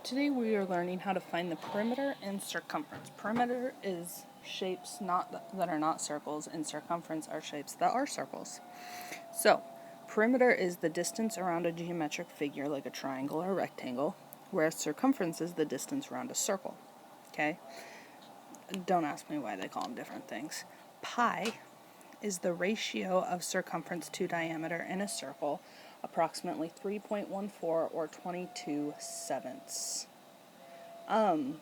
Today we are learning how to find the perimeter and circumference. Perimeter is shapes that are not circles, and circumference are shapes that are circles. So, perimeter is the distance around a geometric figure like a triangle or a rectangle, whereas circumference is the distance around a circle. Okay? Don't ask me why they call them different things. Pi is the ratio of circumference to diameter in a circle, approximately 3.14 or 22/7.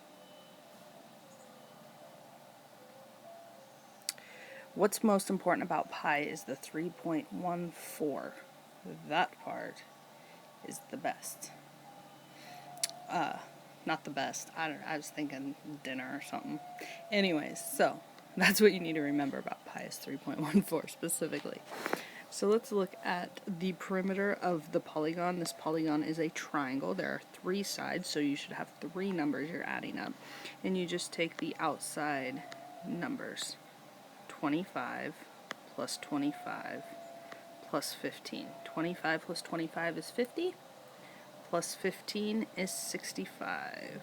What's most important about pi is the 3.14. That part is the best. Not the best. I was thinking dinner or something. Anyways, so that's what you need to remember about pi is 3.14 specifically. So let's look at the perimeter of the polygon. This polygon is a triangle. There are 3 sides, so you should have 3 numbers you're adding up. And you just take the outside numbers. 25 plus 25 plus 15. 25 plus 25 is 50, plus 15 is 65.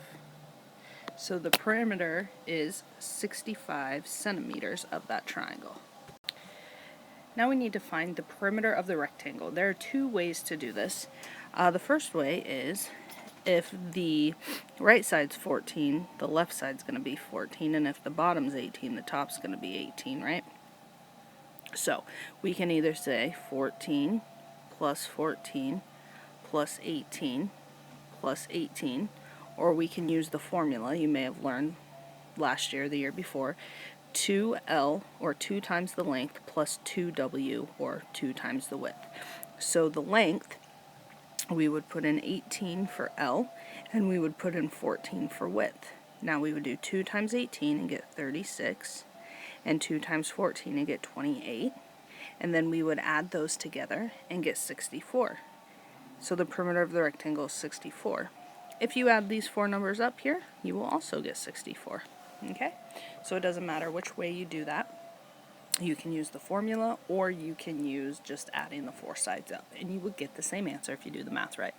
So the perimeter is 65 centimeters of that triangle. Now we need to find the perimeter of the rectangle. There are 2 ways to do this. The first way is if the right side's 14, the left side's going to be 14, and if the bottom's 18, the top's going to be 18, right? So we can either say 14 plus 14 plus 18 plus 18, or we can use the formula you may have learned last year or the year before, 2L, or 2 times the length, plus 2W, or 2 times the width. So the length, we would put in 18 for L, and we would put in 14 for width. Now we would do 2 times 18 and get 36, and 2 times 14 and get 28, and then we would add those together and get 64. So the perimeter of the rectangle is 64. If you add these 4 numbers up here, you will also get 64. Okay? So it doesn't matter which way you do that. You can use the formula, or you can use just adding the 4 sides up, and you would get the same answer if you do the math right.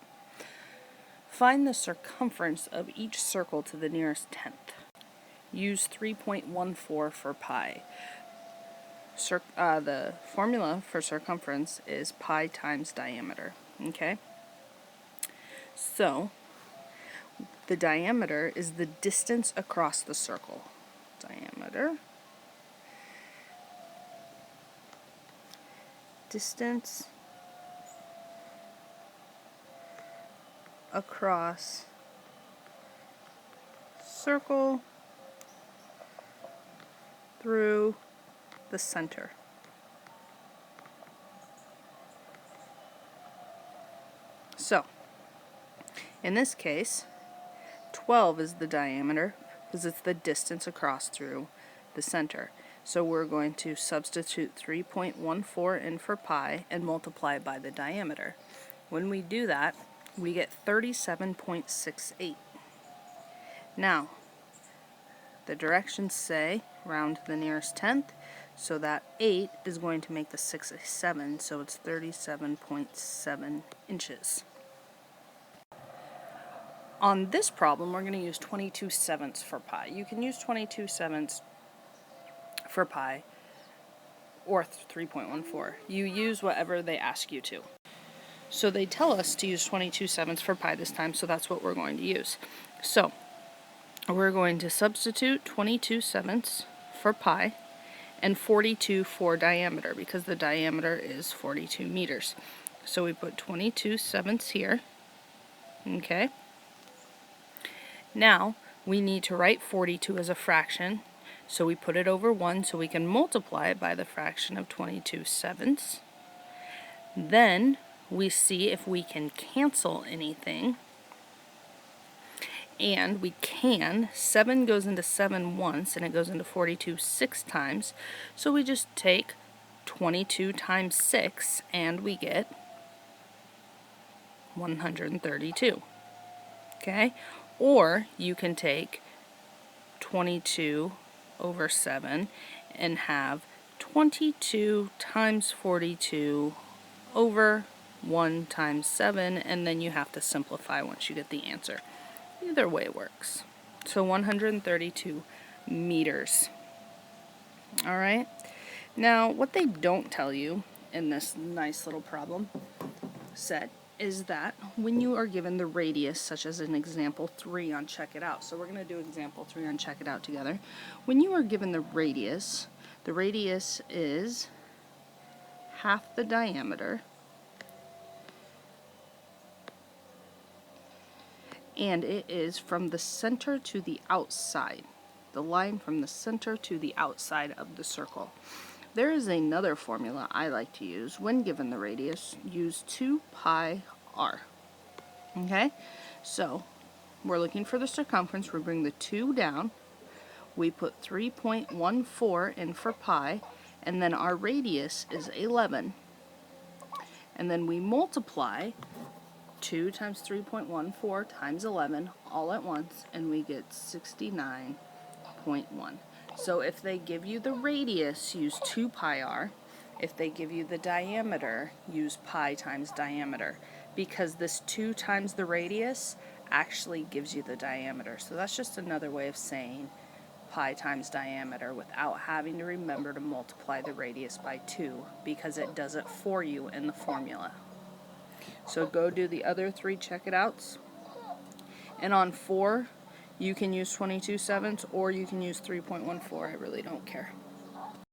Find the circumference of each circle to the nearest tenth. Use 3.14 for pi. The formula for circumference is pi times diameter. Okay? So, the diameter is the distance across the circle. Diameter. Distance across circle through the center. So, in this case, 12 is the diameter because it's the distance across through the center. So we're going to substitute 3.14 in for pi and multiply by the diameter. When we do that, we get 37.68. Now, the directions say round to the nearest tenth, so that 8 is going to make the 6 a 7, so it's 37.7 inches. On this problem, we're going to use 22/7 for pi. You can use 22/7 for pi or 3.14. You use whatever they ask you to. So they tell us to use 22/7 for pi this time, so that's what we're going to use. So we're going to substitute 22/7 for pi and 42 for diameter, because the diameter is 42 meters. So we put 22/7 here. Okay. Now we need to write 42 as a fraction, so we put it over 1 so we can multiply it by the fraction of 22/7. Then we see if we can cancel anything, and we can. 7 goes into 7 once, and it goes into 42 6 times, so we just take 22 times 6, and we get 132. Okay? Or you can take 22 over 7 and have 22 times 42 over 1 times 7, and then you have to simplify once you get the answer. Either way works. So 132 meters. All right. Now, what they don't tell you in this nice little problem set is that when you are given the radius, such as in example 3 on Check It Out, so we're going to do example 3 on Check It Out together. When you are given the radius is half the diameter, and it is from the center to the outside, the line from the center to the outside of the circle. There is another formula I like to use when given the radius. Use 2 pi r. Okay? So, we're looking for the circumference. We bring the 2 down. We put 3.14 in for pi, and then our radius is 11. And then we multiply 2 times 3.14 times 11 all at once, and we get 69.1. So if they give you the radius, use 2 pi r. If they give you the diameter, use pi times diameter, because this 2 times the radius actually gives you the diameter. So that's just another way of saying pi times diameter without having to remember to multiply the radius by 2, because it does it for you in the formula. So go do the other 3 Check It Outs. And on 4, you can use 22/7 or you can use 3.14. I really don't care.